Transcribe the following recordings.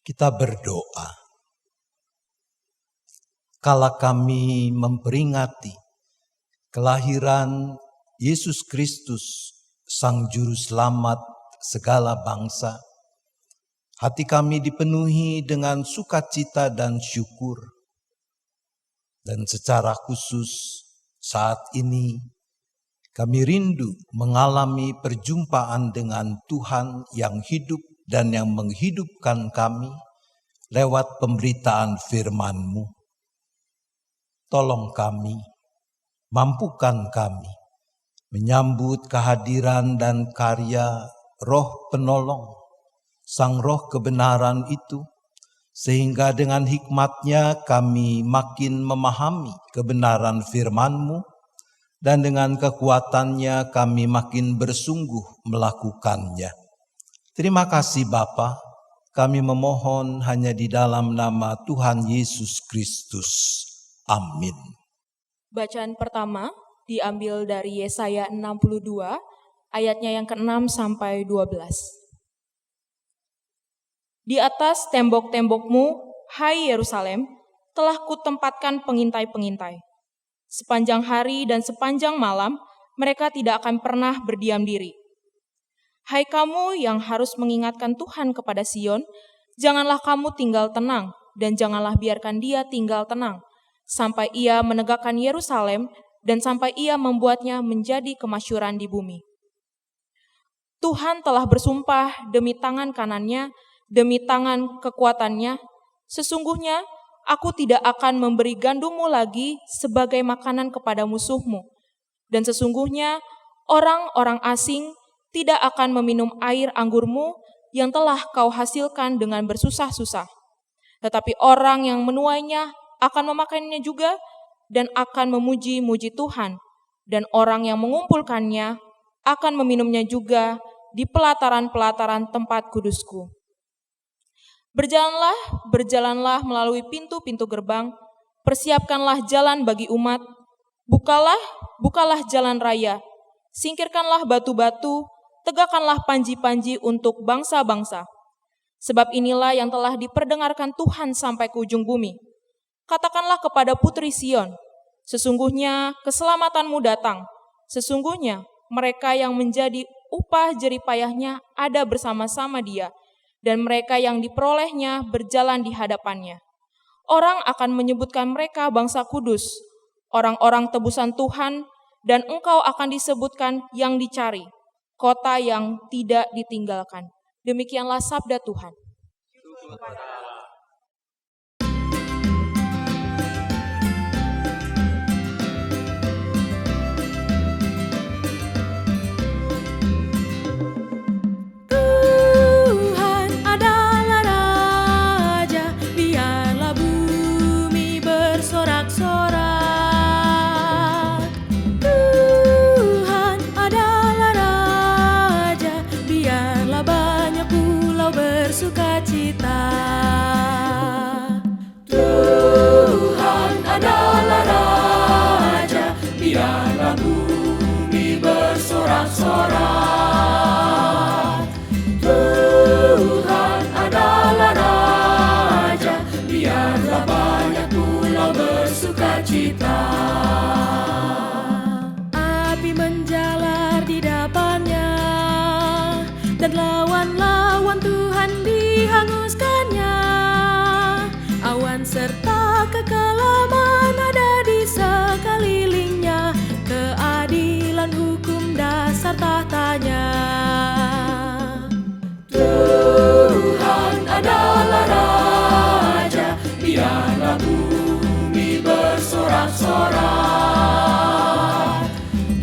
Kita berdoa. Kala kami memperingati kelahiran Yesus Kristus, Sang Juru Selamat segala bangsa, hati kami dipenuhi dengan sukacita dan syukur. Dan secara khusus saat ini kami rindu mengalami perjumpaan dengan Tuhan yang hidup dan yang menghidupkan kami lewat pemberitaan firman-Mu. Tolong kami, mampukan kami menyambut kehadiran dan karya Roh Penolong, Sang Roh kebenaran itu, sehingga dengan hikmat-Nya kami makin memahami kebenaran firman-Mu, dan dengan kekuatan-Nya kami makin bersungguh melakukannya. Terima kasih Bapa, kami memohon hanya di dalam nama Tuhan Yesus Kristus. Amin. Bacaan pertama diambil dari Yesaya 62, ayatnya yang ke-6 sampai 12. Di atas tembok-tembokmu, hai Yerusalem, telah kutempatkan pengintai-pengintai. Sepanjang hari dan sepanjang malam, mereka tidak akan pernah berdiam diri. Hai kamu yang harus mengingatkan Tuhan kepada Sion, janganlah kamu tinggal tenang, dan janganlah biarkan dia tinggal tenang, sampai ia menegakkan Yerusalem, dan sampai ia membuatnya menjadi kemasyhuran di bumi. Tuhan telah bersumpah demi tangan kanannya, demi tangan kekuatannya, sesungguhnya aku tidak akan memberi gandummu lagi sebagai makanan kepada musuhmu, dan sesungguhnya orang-orang asing tidak akan meminum air anggurmu yang telah kau hasilkan dengan bersusah-susah. Tetapi orang yang menuainya akan memakannya juga dan akan memuji-muji Tuhan. Dan orang yang mengumpulkannya akan meminumnya juga di pelataran-pelataran tempat kudusku. Berjalanlah melalui pintu-pintu gerbang, persiapkanlah jalan bagi umat, bukalah jalan raya, singkirkanlah batu-batu, tegakkanlah panji-panji untuk bangsa-bangsa. Sebab inilah yang telah diperdengarkan Tuhan sampai ke ujung bumi. Katakanlah kepada putri Sion, sesungguhnya keselamatanmu datang. Sesungguhnya mereka yang menjadi upah jerih payahnya ada bersama-sama dia, dan mereka yang diperolehnya berjalan di hadapannya. Orang akan menyebutkan mereka bangsa kudus, orang-orang tebusan Tuhan, dan engkau akan disebutkan yang dicari, kota yang tidak ditinggalkan. Demikianlah sabda Tuhan. Tuhan adalah Raja, biarlah bumi bersorak-sorak. Tuhan adalah Raja, biarlah banyak pulau bersukacita. Tuhan adalah Raja, biarlah bumi bersorak-sorak. Tuhan adalah Raja, biarlah banyak pulau bersukacita. Api menjalar di depannya, dan lawan-lawan Tuhan dihanguskannya. Awan serta kekelaman ada di sekelilingnya, keadilan hukum dasar tahtanya. Tuhan adalah Raja, biarlah bumi bersorak-sorak.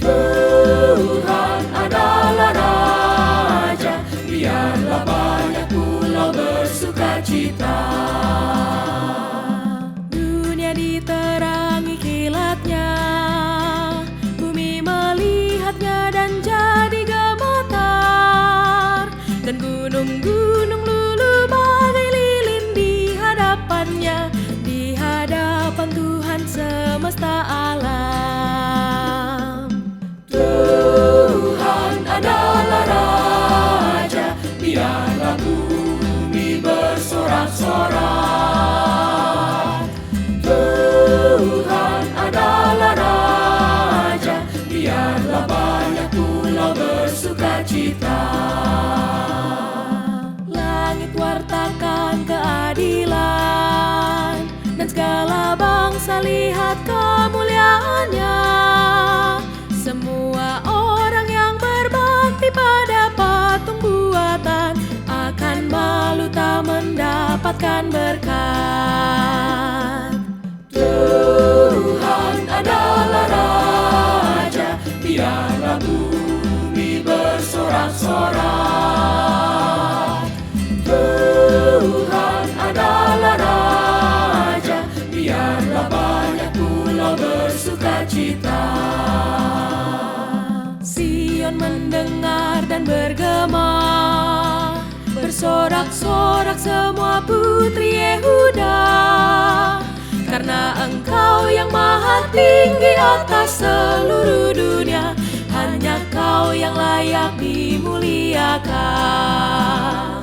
Tuhan adalah Raja, biarlah banyak pulau bersukacita. Dunia diterangi kilatnya, bumi melihatnya dan jadi gemetar, dan gunung-gunung luluh bagai lilin di hadapannya, di hadapan Tuhan semesta alam. Tuhan adalah Raja, biarlah bumi bersorak-sorak. limpahkan berkat. Tuhan adalah Raja, biarlah bumi bersorak-sorak. Tuhan adalah Raja, biarlah banyak pulau bersukacita. Sion mendengar dan bergema, bersorak-sorak semua putri Yehuda. Karena Engkau yang maha tinggi atas seluruh dunia, hanya Kau yang layak dimuliakan.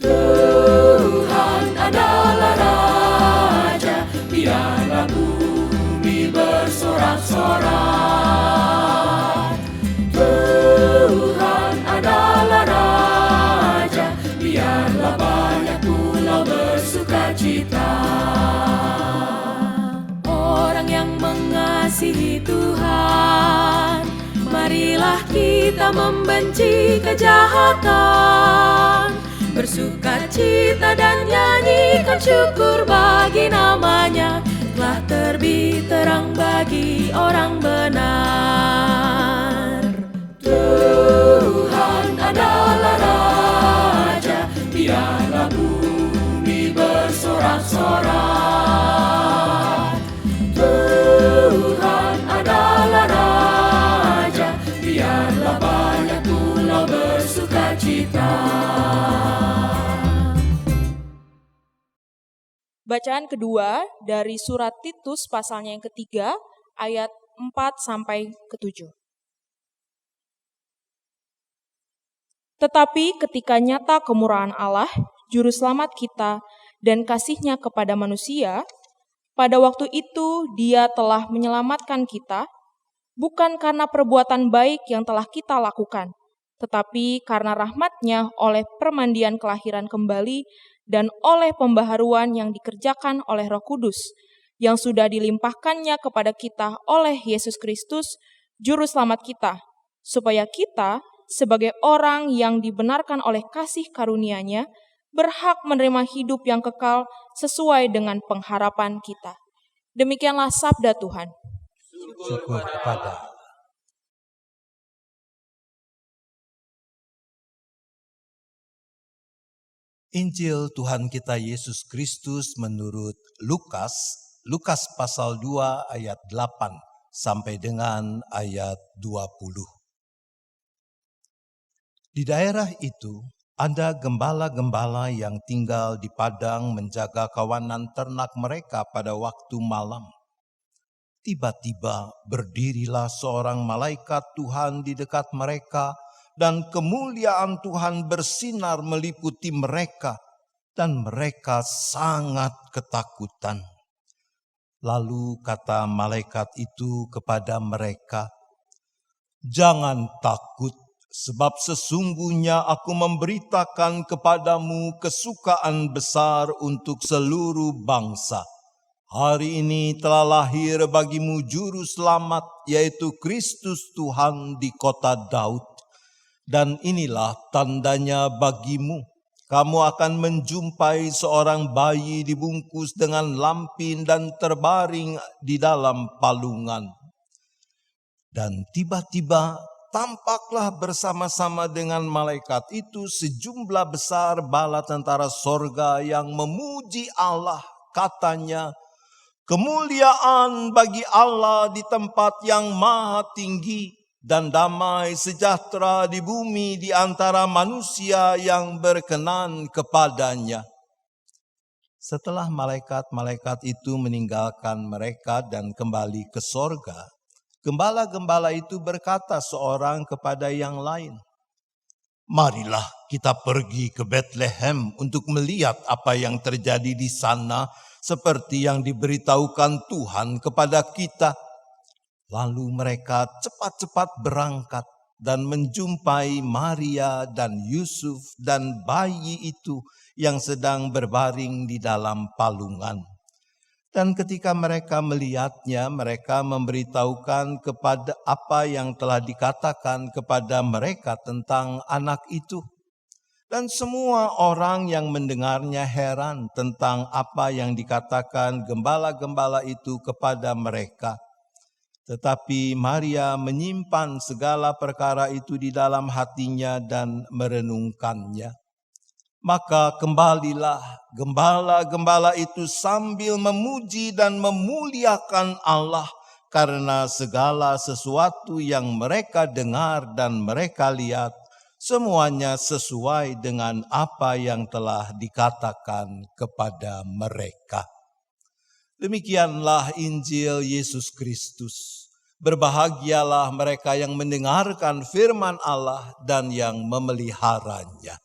Tuhan adalah Raja, biarlah bumi bersorak-sorak. Tuhan adalah Raja, biarlah banyak pulau bersukacita. Orang yang mengasihi Tuhan, marilah kita membenci kejahatan, bersukacita dan nyanyikan syukur bagi namanya. Telah terbit terang bagi orang benar. Tuhan adalah Raja, biarlah bumi bersorak-sorak. Tuhan adalah Raja, biarlah banyak pulau bersukacita. Bacaan kedua dari surat Titus pasalnya yang ketiga, ayat 4-7. Tetapi ketika nyata kemurahan Allah, Juru Selamat kita, dan kasih-Nya kepada manusia, pada waktu itu Dia telah menyelamatkan kita, bukan karena perbuatan baik yang telah kita lakukan, tetapi karena rahmat-Nya oleh permandian kelahiran kembali dan oleh pembaharuan yang dikerjakan oleh Roh Kudus, yang sudah dilimpahkannya kepada kita oleh Yesus Kristus, Juru Selamat kita, supaya kita, sebagai orang yang dibenarkan oleh kasih karunia-Nya, berhak menerima hidup yang kekal sesuai dengan pengharapan kita. Demikianlah sabda Tuhan. Syukur kepada Allah. Injil Tuhan kita Yesus Kristus menurut Lukas, Lukas pasal 2 ayat 8 sampai dengan ayat 20. Di daerah itu ada gembala-gembala yang tinggal di padang menjaga kawanan ternak mereka pada waktu malam. Tiba-tiba berdirilah seorang malaikat Tuhan di dekat mereka, dan kemuliaan Tuhan bersinar meliputi mereka, dan mereka sangat ketakutan. Lalu kata malaikat itu kepada mereka, "Jangan takut, sebab sesungguhnya aku memberitakan kepadamu kesukaan besar untuk seluruh bangsa. Hari ini telah lahir bagimu Juru Selamat, yaitu Kristus Tuhan di kota Daud. Dan inilah tandanya bagimu, kamu akan menjumpai seorang bayi dibungkus dengan lampin dan terbaring di dalam palungan." Dan tiba-tiba tampaklah bersama-sama dengan malaikat itu sejumlah besar bala tentara sorga yang memuji Allah. Katanya, "Kemuliaan bagi Allah di tempat yang maha tinggi, dan damai sejahtera di bumi di antara manusia yang berkenan kepadanya." Setelah malaikat-malaikat itu meninggalkan mereka dan kembali ke sorga, gembala-gembala itu berkata seorang kepada yang lain, "Marilah kita pergi ke Betlehem untuk melihat apa yang terjadi di sana, seperti yang diberitahukan Tuhan kepada kita." Lalu mereka cepat-cepat berangkat dan menjumpai Maria dan Yusuf dan bayi itu yang sedang berbaring di dalam palungan. Dan ketika mereka melihatnya, mereka memberitahukan kepada apa yang telah dikatakan kepada mereka tentang anak itu. Dan semua orang yang mendengarnya heran tentang apa yang dikatakan gembala-gembala itu kepada mereka. Tetapi Maria menyimpan segala perkara itu di dalam hatinya dan merenungkannya. Maka kembalilah gembala-gembala itu sambil memuji dan memuliakan Allah karena segala sesuatu yang mereka dengar dan mereka lihat, semuanya sesuai dengan apa yang telah dikatakan kepada mereka. Demikianlah Injil Yesus Kristus. Berbahagialah mereka yang mendengarkan firman Allah dan yang memeliharanya.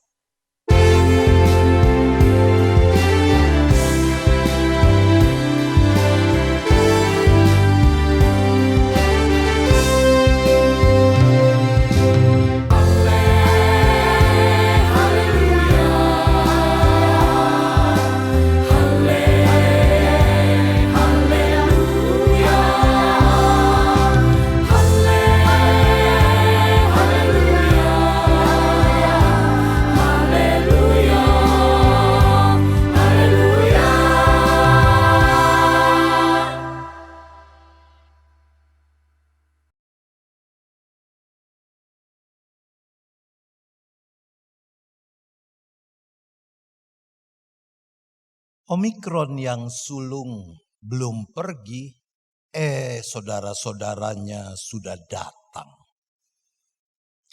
Omikron yang sulung belum pergi, saudara-saudaranya sudah datang.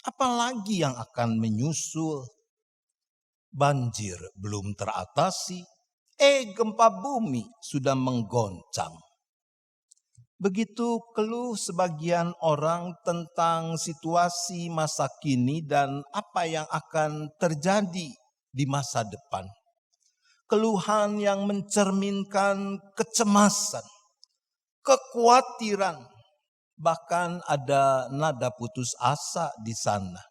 Apalagi yang akan menyusul? Banjir belum teratasi, gempa bumi sudah menggoncang. Begitu keluh sebagian orang tentang situasi masa kini dan apa yang akan terjadi di masa depan. Keluhan yang mencerminkan kecemasan, kekhawatiran, bahkan ada nada putus asa di sana.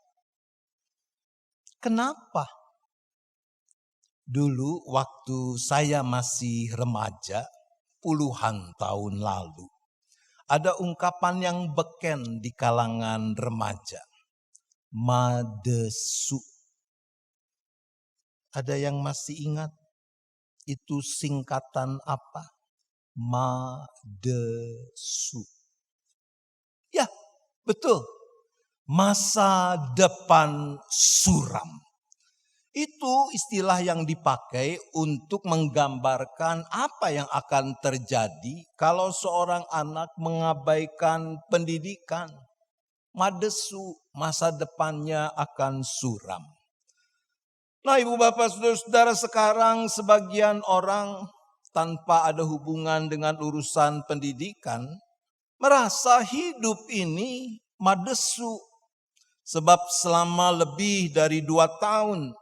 Kenapa? Dulu waktu saya masih remaja, puluhan tahun lalu, ada ungkapan yang beken di kalangan remaja. Madesu. Ada yang masih ingat? Itu singkatan apa? Madesu. Ya, betul. Masa depan suram. Itu istilah yang dipakai untuk menggambarkan apa yang akan terjadi kalau seorang anak mengabaikan pendidikan. Madesu, masa depannya akan suram. Nah, ibu bapak saudara-saudara, sekarang sebagian orang tanpa ada hubungan dengan urusan pendidikan merasa hidup ini madesu. Sebab selama lebih dari 2 tahun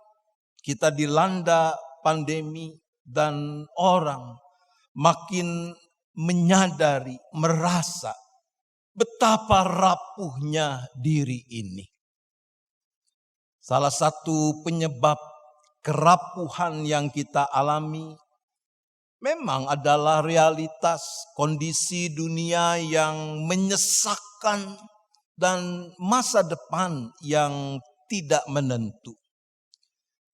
kita dilanda pandemi dan orang makin menyadari, merasa betapa rapuhnya diri ini. Salah satu penyebab kerapuhan yang kita alami memang adalah realitas kondisi dunia yang menyesakkan dan masa depan yang tidak menentu.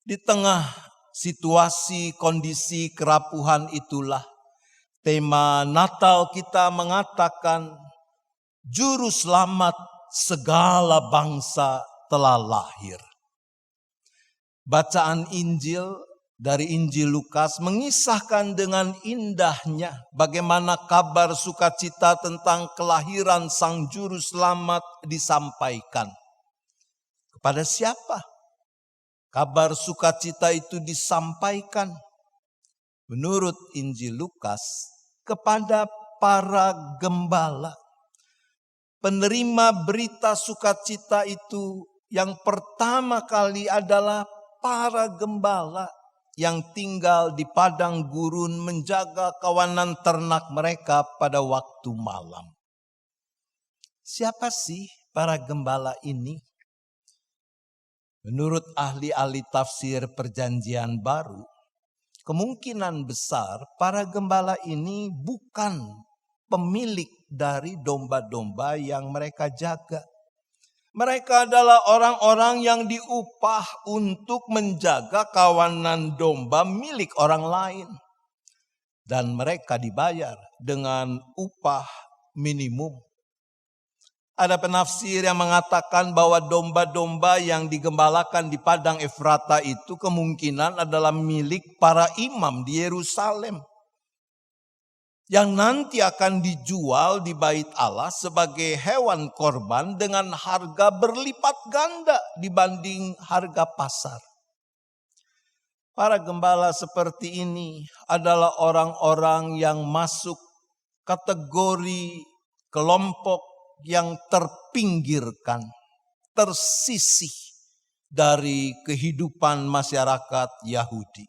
Di tengah situasi kondisi kerapuhan itulah tema Natal kita mengatakan juru selamat segala bangsa telah lahir. Bacaan Injil dari Injil Lukas mengisahkan dengan indahnya bagaimana kabar sukacita tentang kelahiran Sang Juru Selamat disampaikan. Kepada siapa? Kabar sukacita itu disampaikan menurut Injil Lukas kepada para gembala. Penerima berita sukacita itu yang pertama kali adalah para gembala yang tinggal di padang gurun menjaga kawanan ternak mereka pada waktu malam. Siapa sih para gembala ini? Menurut ahli-ahli tafsir Perjanjian Baru, kemungkinan besar para gembala ini bukan pemilik dari domba-domba yang mereka jaga. Mereka adalah orang-orang yang diupah untuk menjaga kawanan domba milik orang lain. Dan mereka dibayar dengan upah minimum. Ada penafsir yang mengatakan bahwa domba-domba yang digembalakan di padang Efrata itu kemungkinan adalah milik para imam di Yerusalem, yang nanti akan dijual di bait Allah sebagai hewan korban dengan harga berlipat ganda dibanding harga pasar. Para gembala seperti ini adalah orang-orang yang masuk kategori kelompok yang terpinggirkan, tersisih dari kehidupan masyarakat Yahudi.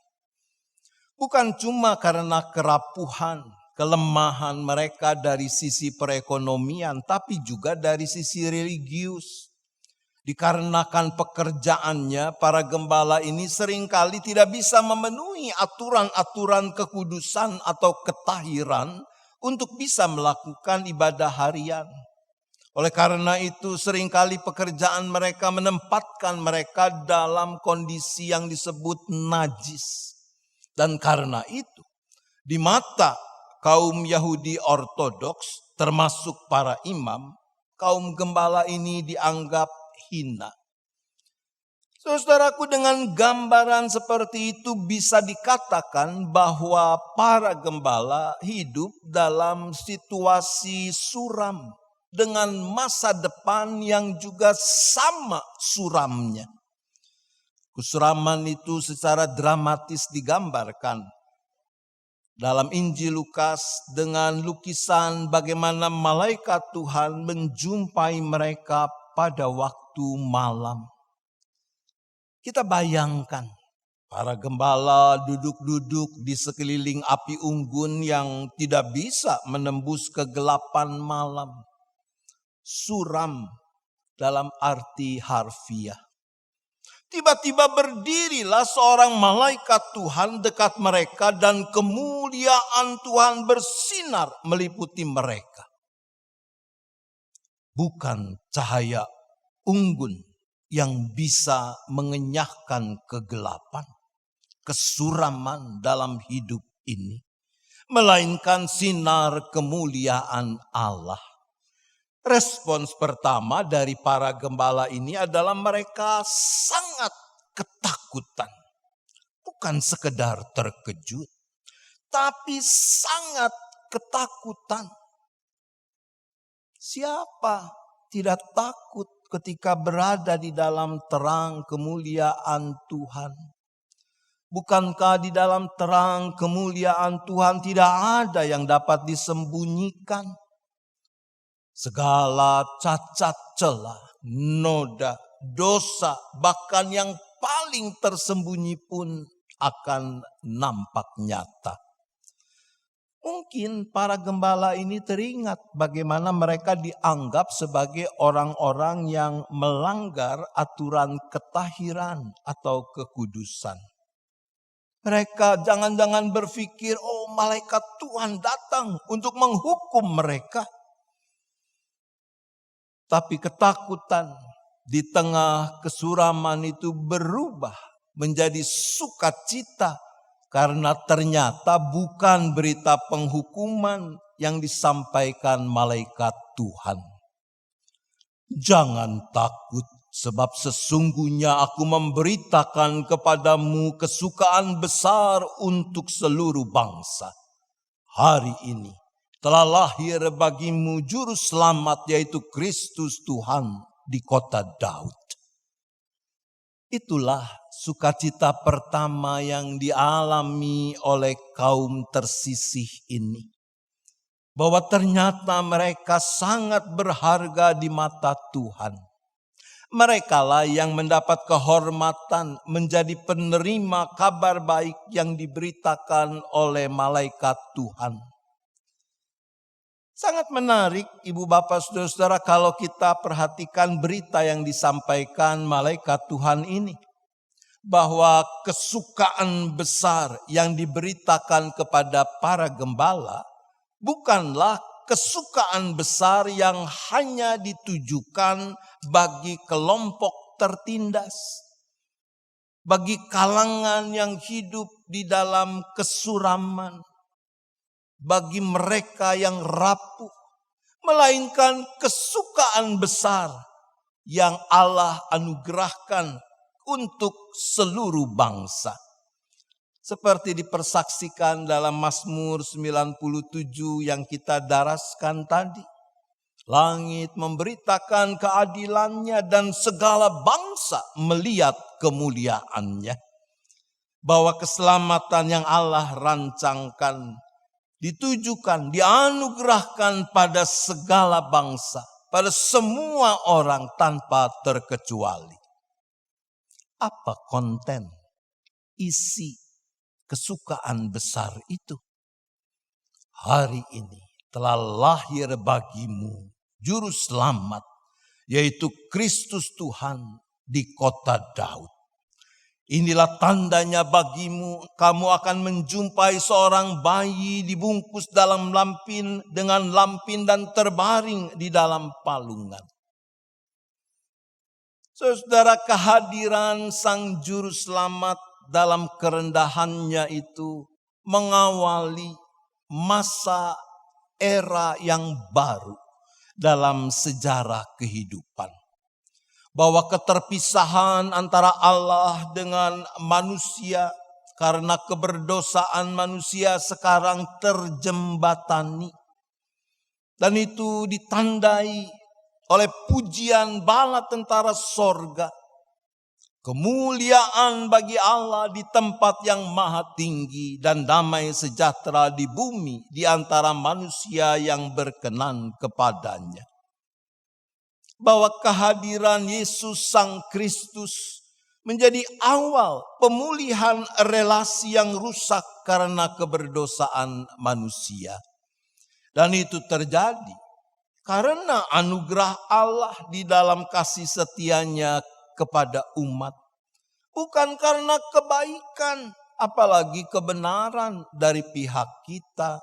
Bukan cuma karena kerapuhan, kelemahan mereka dari sisi perekonomian, tapi juga dari sisi religius. Dikarenakan pekerjaannya, para gembala ini seringkali tidak bisa memenuhi aturan-aturan kekudusan atau ketahiran untuk bisa melakukan ibadah harian. Oleh karena itu, seringkali pekerjaan mereka menempatkan mereka dalam kondisi yang disebut najis. Dan karena itu, di mata kaum Yahudi ortodoks, termasuk para imam, kaum gembala ini dianggap hina. Saudaraku, dengan gambaran seperti itu bisa dikatakan bahwa para gembala hidup dalam situasi suram dengan masa depan yang juga sama suramnya. Kesuraman itu secara dramatis digambarkan dalam Injil Lukas dengan lukisan bagaimana malaikat Tuhan menjumpai mereka pada waktu malam. Kita bayangkan para gembala duduk-duduk di sekeliling api unggun yang tidak bisa menembus kegelapan malam. Suram dalam arti harfiah. Tiba-tiba berdirilah seorang malaikat Tuhan dekat mereka dan kemuliaan Tuhan bersinar meliputi mereka. Bukan cahaya unggun yang bisa mengenyahkan kegelapan, kesuraman dalam hidup ini, melainkan sinar kemuliaan Allah. Respons pertama dari para gembala ini adalah mereka sangat ketakutan. Bukan sekedar terkejut, tapi sangat ketakutan. Siapa tidak takut ketika berada di dalam terang kemuliaan Tuhan? Bukankah di dalam terang kemuliaan Tuhan tidak ada yang dapat disembunyikan? Segala cacat celah, noda, dosa, bahkan yang paling tersembunyi pun akan nampak nyata. Mungkin para gembala ini teringat bagaimana mereka dianggap sebagai orang-orang yang melanggar aturan ketahiran atau kekudusan. Mereka jangan-jangan berpikir, oh malaikat Tuhan datang untuk menghukum mereka. Tapi ketakutan di tengah kesuraman itu berubah menjadi sukacita. Karena ternyata bukan berita penghukuman yang disampaikan malaikat Tuhan. Jangan takut, sebab sesungguhnya aku memberitakan kepadamu kesukaan besar untuk seluruh bangsa. Hari ini telah lahir bagimu juru selamat, yaitu Kristus Tuhan di kota Daud. Itulah sukacita pertama yang dialami oleh kaum tersisih ini. Bahwa ternyata mereka sangat berharga di mata Tuhan. Merekalah yang mendapat kehormatan menjadi penerima kabar baik yang diberitakan oleh malaikat Tuhan. Sangat menarik ibu bapak saudara-saudara kalau kita perhatikan berita yang disampaikan malaikat Tuhan ini. Bahwa kesukaan besar yang diberitakan kepada para gembala bukanlah kesukaan besar yang hanya ditujukan bagi kelompok tertindas, bagi kalangan yang hidup di dalam kesuraman, bagi mereka yang rapuh, melainkan kesukaan besar yang Allah anugerahkan untuk seluruh bangsa. Seperti dipersaksikan dalam Mazmur 97 yang kita daraskan tadi. Langit memberitakan keadilannya dan segala bangsa melihat kemuliaannya. Bahwa keselamatan yang Allah rancangkan, ditujukan, dianugerahkan pada segala bangsa, pada semua orang tanpa terkecuali. Apa konten, isi kesukaan besar itu? Hari ini telah lahir bagimu Juru Selamat, yaitu Kristus Tuhan di kota Daud. Inilah tandanya bagimu, kamu akan menjumpai seorang bayi dibungkus dalam lampin dengan lampin dan terbaring di dalam palungan. Saudara, kehadiran Sang Juru Selamat dalam kerendahannya itu mengawali masa era yang baru dalam sejarah kehidupan. Bahwa keterpisahan antara Allah dengan manusia karena keberdosaan manusia sekarang terjembatani. Dan itu ditandai oleh pujian bala tentara sorga. Kemuliaan bagi Allah di tempat yang maha tinggi dan damai sejahtera di bumi di antara manusia yang berkenan kepadanya. Bahwa kehadiran Yesus Sang Kristus menjadi awal pemulihan relasi yang rusak karena keberdosaan manusia. Dan itu terjadi karena anugerah Allah di dalam kasih setianya kepada umat. Bukan karena kebaikan, apalagi kebenaran dari pihak kita.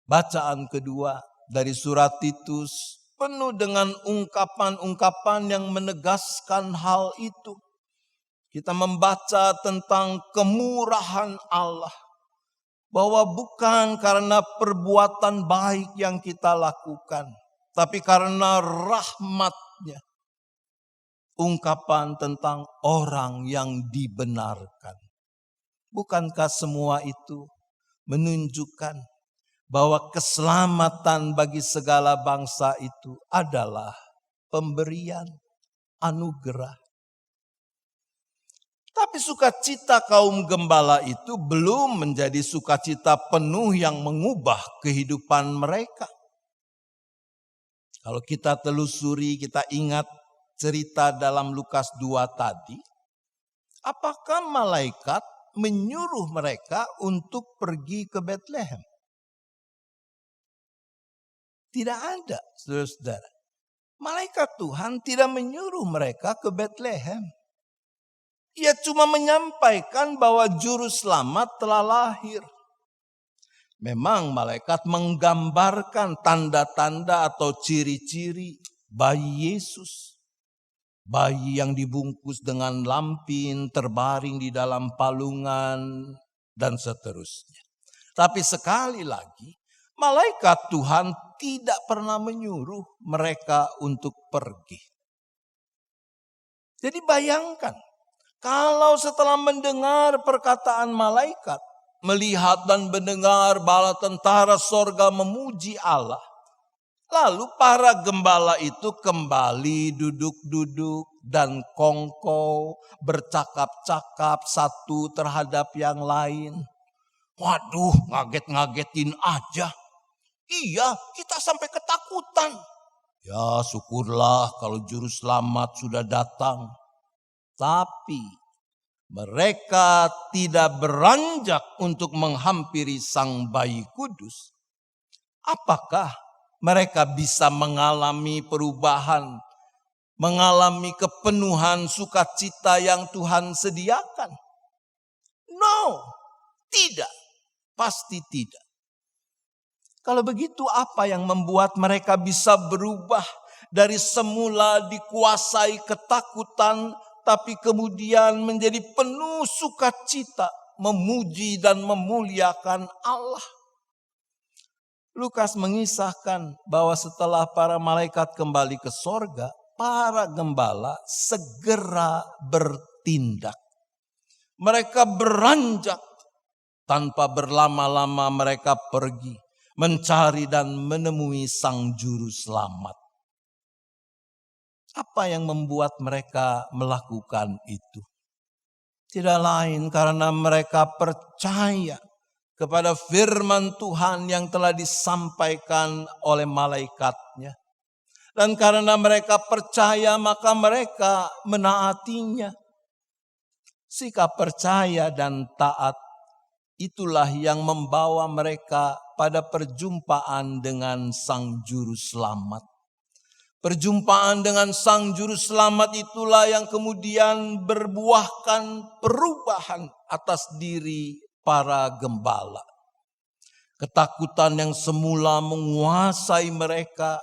Bacaan kedua dari surat Titus penuh dengan ungkapan-ungkapan yang menegaskan hal itu. Kita membaca tentang kemurahan Allah. Bahwa bukan karena perbuatan baik yang kita lakukan, tapi karena rahmat-Nya. Ungkapan tentang orang yang dibenarkan. Bukankah semua itu menunjukkan bahwa keselamatan bagi segala bangsa itu adalah pemberian anugerah? Tapi sukacita kaum gembala itu belum menjadi sukacita penuh yang mengubah kehidupan mereka. Kalau kita telusuri, kita ingat cerita dalam Lukas 2 tadi, apakah malaikat menyuruh mereka untuk pergi ke Betlehem? Tidak ada, saudara-saudara. Malaikat Tuhan tidak menyuruh mereka ke Betlehem. Ia cuma menyampaikan bahwa Juru Selamat telah lahir. Memang malaikat menggambarkan tanda-tanda atau ciri-ciri bayi Yesus. Bayi yang dibungkus dengan lampin, terbaring di dalam palungan, dan seterusnya. Tapi sekali lagi, malaikat Tuhan tidak pernah menyuruh mereka untuk pergi. Jadi bayangkan, kalau setelah mendengar perkataan malaikat, melihat dan mendengar bala tentara sorga memuji Allah, lalu para gembala itu kembali duduk-duduk dan kongkow, bercakap-cakap satu terhadap yang lain. Waduh, ngaget-ngagetin aja. Iya, kita sampai ketakutan. Ya, syukurlah kalau Juru Selamat sudah datang. Tapi mereka tidak beranjak untuk menghampiri Sang Bayi Kudus. Apakah mereka bisa mengalami perubahan, mengalami kepenuhan sukacita yang Tuhan sediakan? No, tidak. Pasti tidak. Kalau begitu, apa yang membuat mereka bisa berubah dari semula dikuasai ketakutan, tapi kemudian menjadi penuh sukacita, memuji dan memuliakan Allah? Lukas mengisahkan bahwa setelah para malaikat kembali ke sorga, para gembala segera bertindak. Mereka beranjak, tanpa berlama-lama mereka pergi mencari dan menemui Sang Juru Selamat. Apa yang membuat mereka melakukan itu? Tidak lain karena mereka percaya kepada firman Tuhan yang telah disampaikan oleh malaikatnya. Dan karena mereka percaya, maka mereka menaatinya. Sikap percaya dan taat itulah yang membawa mereka pada perjumpaan dengan Sang Juru Selamat. Perjumpaan dengan Sang Juru Selamat itulah yang kemudian berbuahkan perubahan atas diri para gembala. Ketakutan yang semula menguasai mereka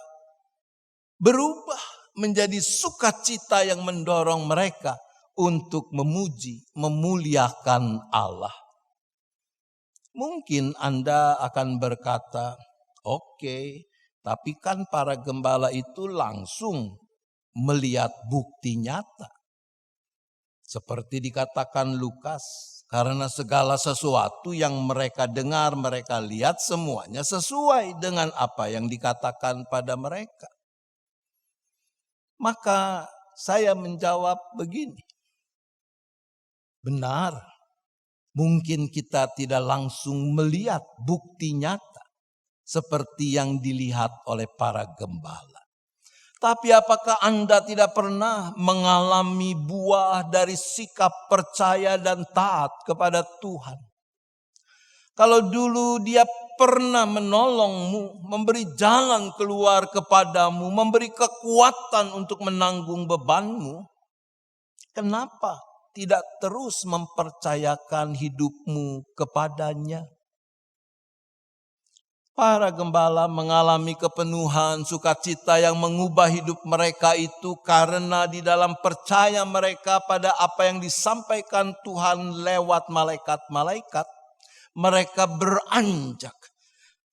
berubah menjadi sukacita yang mendorong mereka untuk memuji, memuliakan Allah. Mungkin Anda akan berkata, oke, tapi kan para gembala itu langsung melihat bukti nyata. Seperti dikatakan Lukas, karena segala sesuatu yang mereka dengar, mereka lihat semuanya sesuai dengan apa yang dikatakan pada mereka. Maka saya menjawab begini, benar, mungkin kita tidak langsung melihat bukti nyata seperti yang dilihat oleh para gembala. Tapi apakah Anda tidak pernah mengalami buah dari sikap percaya dan taat kepada Tuhan? Kalau dulu Dia pernah menolongmu, memberi jalan keluar kepadamu, memberi kekuatan untuk menanggung bebanmu, kenapa tidak terus mempercayakan hidupmu kepadanya? Para gembala mengalami kepenuhan sukacita yang mengubah hidup mereka itu karena di dalam percaya mereka pada apa yang disampaikan Tuhan lewat malaikat-malaikat, mereka beranjak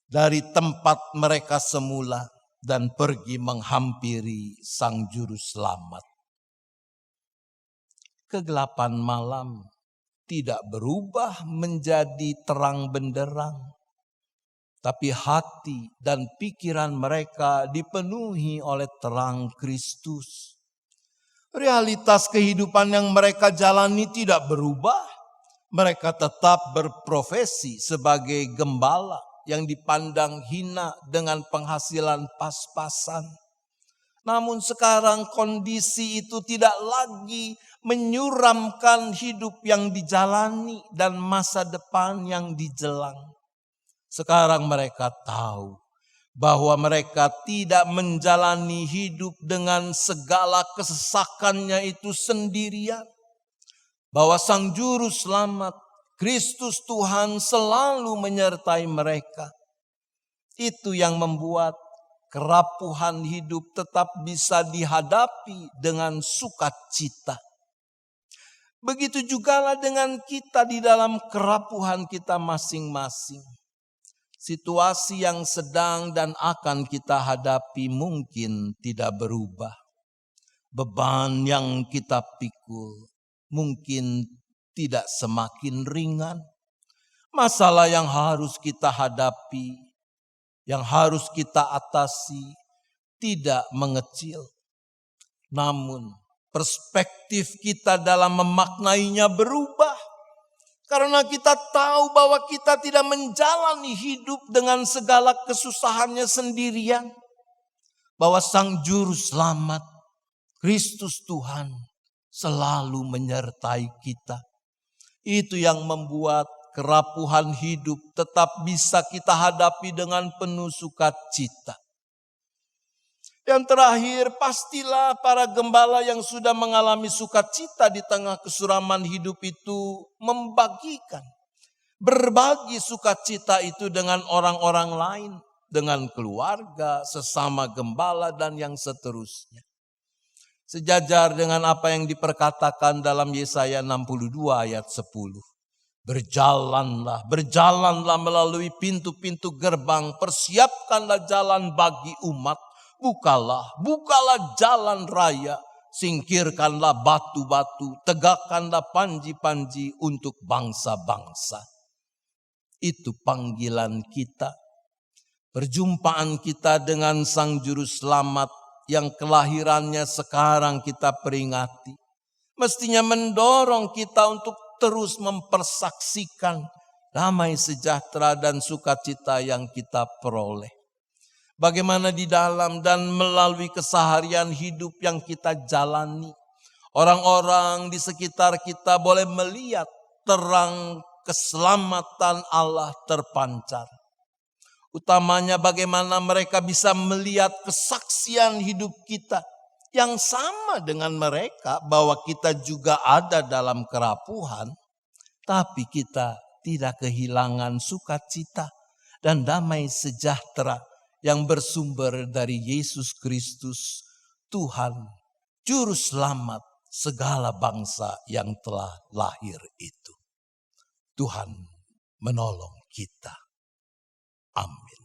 dari tempat mereka semula dan pergi menghampiri Sang Juru Selamat. Kegelapan malam tidak berubah menjadi terang benderang, tapi hati dan pikiran mereka dipenuhi oleh terang Kristus. Realitas kehidupan yang mereka jalani tidak berubah. Mereka tetap berprofesi sebagai gembala yang dipandang hina dengan penghasilan pas-pasan. Namun sekarang kondisi itu tidak lagi menyuramkan hidup yang dijalani dan masa depan yang dijelang. Sekarang mereka tahu bahwa mereka tidak menjalani hidup dengan segala kesesakannya itu sendirian. Bahwa Sang Juru Selamat, Kristus Tuhan selalu menyertai mereka. Itu yang membuat kerapuhan hidup tetap bisa dihadapi dengan sukacita. Begitu jugalah dengan kita di dalam kerapuhan kita masing-masing. Situasi yang sedang dan akan kita hadapi mungkin tidak berubah. Beban yang kita pikul mungkin tidak semakin ringan. Masalah yang harus kita hadapi, yang harus kita atasi tidak mengecil. Namun perspektif kita dalam memaknainya berubah. Karena kita tahu bahwa kita tidak menjalani hidup dengan segala kesusahannya sendirian. Bahwa Sang Juru Selamat, Kristus Tuhan, selalu menyertai kita. Itu yang membuat kerapuhan hidup tetap bisa kita hadapi dengan penuh sukacita. Yang terakhir, pastilah para gembala yang sudah mengalami sukacita di tengah kesuraman hidup itu berbagi sukacita itu dengan orang-orang lain. dengan keluarga, sesama gembala, dan yang seterusnya. Sejajar dengan apa yang diperkatakan dalam Yesaya 62 ayat 10. Berjalanlah, berjalanlah melalui pintu-pintu gerbang, persiapkanlah jalan bagi umat, bukalah jalan raya, singkirkanlah batu-batu, tegakkanlah panji-panji untuk bangsa-bangsa. Itu panggilan kita, perjumpaan kita dengan Sang Juru Selamat yang kelahirannya sekarang kita peringati, mestinya mendorong kita untuk terus mempersaksikan damai sejahtera dan sukacita yang kita peroleh. Bagaimana di dalam dan melalui keseharian hidup yang kita jalani, orang-orang di sekitar kita boleh melihat terang keselamatan Allah terpancar. Utamanya bagaimana mereka bisa melihat kesaksian hidup kita yang sama dengan mereka, bahwa kita juga ada dalam kerapuhan, tapi kita tidak kehilangan sukacita dan damai sejahtera yang bersumber dari Yesus Kristus, Tuhan, Juru Selamat segala bangsa yang telah lahir itu. Tuhan menolong kita. Amin.